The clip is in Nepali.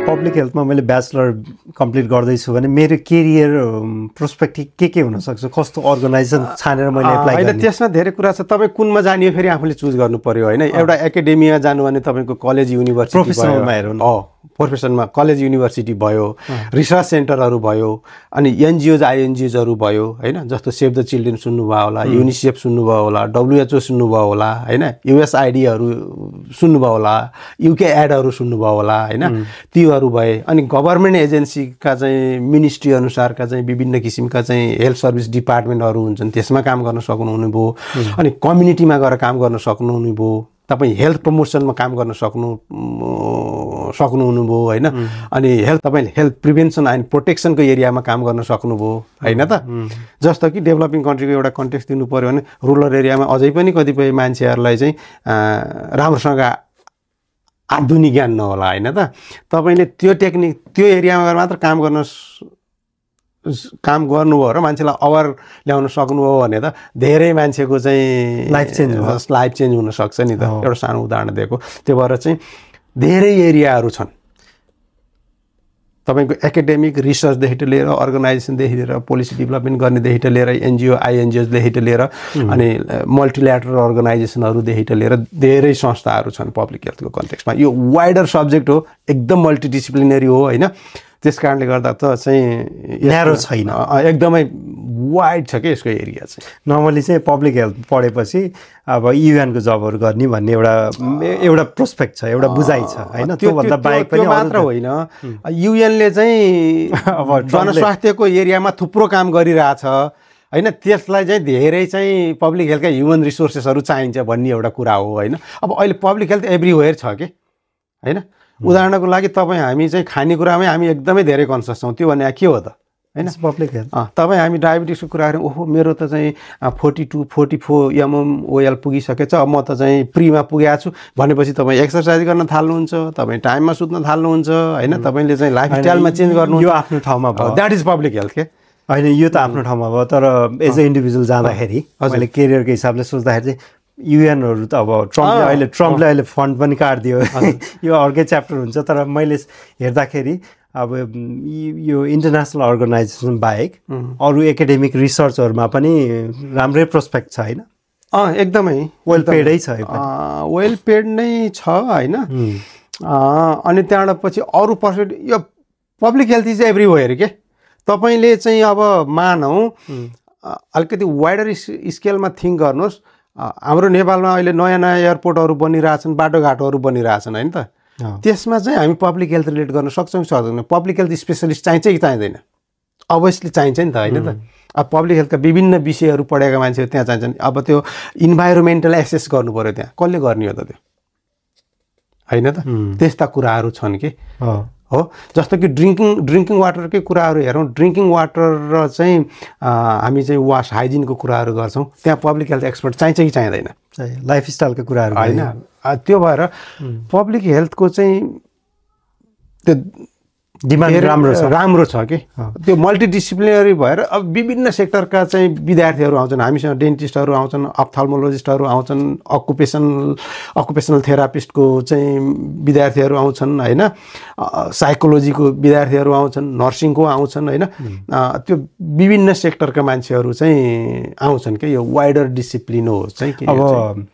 पब्लिक हेल्थमा मैले ब्याचलर कम्प्लिट गर्दैछु भने मेरो केरियर पर्सपेक्टिभ के हुनसक्छ, कस्तो अर्गनाइजेसन छानेर मैले एप्लाई गर्ने? होइन, त्यसमा धेरै कुरा छ। तपाईँ कुनमा जाने फेरि आफूले चुज गर्नु पर्यो होइन। एउटा एकाडेमिया जानु भने तपाईँको कलेज युनिभर्सिटी प्रोफेसनलमा हेरौँ, प्रोफेसनमा कलेज युनिभर्सिटी भयो, रिसर्च सेन्टरहरू भयो, अनि एनजिओज आइएनजिओजहरू भयो होइन। जस्तो सेभ द चिल्ड्रेन सुन्नुभयो होला, युनिसेफ सुन्नुभयो होला, WHO सुन्नुभयो होला होइन, USAIDहरू सुन्नुभयो होला, UK एडहरू सुन्नुभयो होला होइन। तीहरू भए अनि गभर्मेन्ट एजेन्सीका चाहिँ मिनिस्ट्री अनुसारका चाहिँ विभिन्न किसिमका चाहिँ हेल्थ सर्भिस डिपार्टमेन्टहरू हुन्छन्, त्यसमा काम गर्न सक्नुहुने भयो। अनि कम्युनिटीमा गएर काम गर्न सक्नुहुने भयो। तपाईँ हेल्थ प्रमोसनमा काम गर्न सक्नुहुने भयो होइन। अनि तपाईँले हेल्थ प्रिभेन्सन एन्ड प्रोटेक्सनको एरियामा काम गर्न सक्नुभयो होइन त। जस्तो कि डेभलपिङ कन्ट्रीको एउटा कन्टेक्स्ट दिनु पऱ्यो भने रुरल एरियामा अझै पनि कतिपय मान्छेहरूलाई चाहिँ राम्रोसँग आधुनिक ज्ञान नहोला होइन त। तपाईँले त्यो टेक्निक त्यो एरियामा गएर मात्र काम गर्नुभयो र मान्छेलाई अवेर ल्याउन सक्नुभयो भने त धेरै मान्छेको चाहिँ लाइफ चेन्ज हुनसक्छ नि त। एउटा सानो उदाहरण दिएको। त्यो भएर चाहिँ धेरै एरियाहरू छन् तपाईँको एकाडेमिक रिसर्चदेखि लिएर अर्गनाइजेसनदेखि लिएर पोलिसी डेभलपमेन्ट गर्नेदेखि लिएर एनजिओ आइएनजिओजदेखि लिएर अनि मल्टिल्याटरल अर्गनाइजेसनहरूदेखि लिएर धेरै संस्थाहरू छन् पब्लिक हेल्थको कन्टेक्स्टमा। यो वाइडर सब्जेक्ट हो, एकदम मल्टिडिसिप्लिनरी हो होइन। त्यस कारणले गर्दा त चाहिँ न्यारो छैन, एकदमै वाइड छ कि यसको एरिया चाहिँ। नर्मली चाहिँ पब्लिक हेल्थ पढेपछि अब युएनको जबहरू गर्ने भन्ने एउटा प्रोस्पेक्ट छ, एउटा बुझाइ छ होइन। त्योभन्दा बाहेक पनि मात्र होइन, युएनले चाहिँ अब जनस्वास्थ्यको एरियामा थुप्रो काम गरिरहेछ होइन। त्यसलाई चाहिँ धेरै चाहिँ पब्लिक हेल्थका ह्युमन रिसोर्सेसहरू चाहिन्छ भन्ने एउटा कुरा हो होइन। अब अहिले पब्लिक हेल्थ एभ्रिवेयर छ कि होइन। उदाहरणको लागि हामी चाहिँ खानेकुरामै हामी एकदमै धेरै कन्सियस छौँ। त्यो भने के हो त होइन, पब्लिक हेल्थ। हामी डायबिटिसको कुरा गऱ्यौँ, ओहो मेरो त चाहिँ 42-44 mmOL पुगिसकेछ, अब म त चाहिँ प्रीमा पुगेको छु भनेपछि तपाईँ एक्सर्साइज गर्न थाल्नुहुन्छ, तपाईँ टाइममा सुत्न थाल्नुहुन्छ होइन। तपाईँले चाहिँ लाइफस्टाइलमा चेन्ज गर्नु, यो आफ्नो ठाउँमा भयो, द्याट इज पब्लिक हेल्थ के होइन। यो त आफ्नो ठाउँमा भयो, तर एज अ इन्डिभिजुअल जाँदाखेरि मैले केरियरको हिसाबले सोच्दाखेरि चाहिँ युएनहरू त अब ट्रम्पले अहिले फन्ड पनि काटिदियो, यो अर्कै च्याप्टर हुन्छ। तर मैले हेर्दाखेरि अब यो इन्टरनेसनल अर्गनाइजेसन बाहेक अरू एकाडेमिक रिसर्चहरूमा पनि राम्रै प्रोस्पेक्ट छ होइन। एकदमै वेल पेडै छ, वेल पेड नै छ होइन। अनि त्यहाँबाट पछि अरू पर्सपेक्टिभ यो पब्लिक हेल्थ इज एभ्रिवेयर के। तपाईँले चाहिँ अब मानौँ अलिकति वाइडर स्केलमा थिङ्क गर्नुहोस्। हाम्रो नेपालमा अहिले नयाँ एयरपोर्टहरू बनिरहेछन्, बाटोघाटोहरू बनिरहेछन् होइन त। त्यसमा चाहिँ हामी पब्लिक हेल्थ रिलेट गर्न सक्छौँ कि सक्दैनौँ? पब्लिक हेल्थ स्पेसलिस्ट चाहिन्छ कि चाहिँदैन? अभियसली चाहिन्छ नि त होइन त। अब पब्लिक हेल्थका विभिन्न विषयहरू पढेका मान्छेहरू त्यहाँ चाहिन्छन्। अब त्यो इन्भाइरोमेन्टल एसेस गर्नु पऱ्यो, त्यहाँ कसले गर्ने हो त त्यो होइन त। त्यस्ता कुराहरू छन् कि हो। जस्तो कि ड्रिङ्किङ वाटरकै कुराहरू हेरौँ। ड्रिङ्किङ वाटर र चाहिँ हामी चाहिँ वास हाइजिनको कुराहरू गर्छौँ, त्यहाँ पब्लिक हेल्थ एक्सपर्ट चाहिन्छ कि चाहिँदैन? लाइफस्टाइलको कुराहरू होइन। त्यो भएर पब्लिक हेल्थको चाहिँ त्यो डिमान्ड राम्रो छ कि। त्यो मल्टिडिसिप्लिनरी भएर अब विभिन्न सेक्टरका चाहिँ विद्यार्थीहरू आउँछन् हामीसँग। डेन्टिस्टहरू आउँछन्, अप्थल्मोलोजिस्टहरू आउँछन्, अकुपेसनल थेरापिस्टको चाहिँ विद्यार्थीहरू आउँछन् होइन, साइकोलोजीको विद्यार्थीहरू आउँछन्, नर्सिङको आउँछन् होइन। त्यो विभिन्न सेक्टरका मान्छेहरू चाहिँ आउँछन् कि। यो वाइडर डिसिप्लिन हो चाहिँ। अब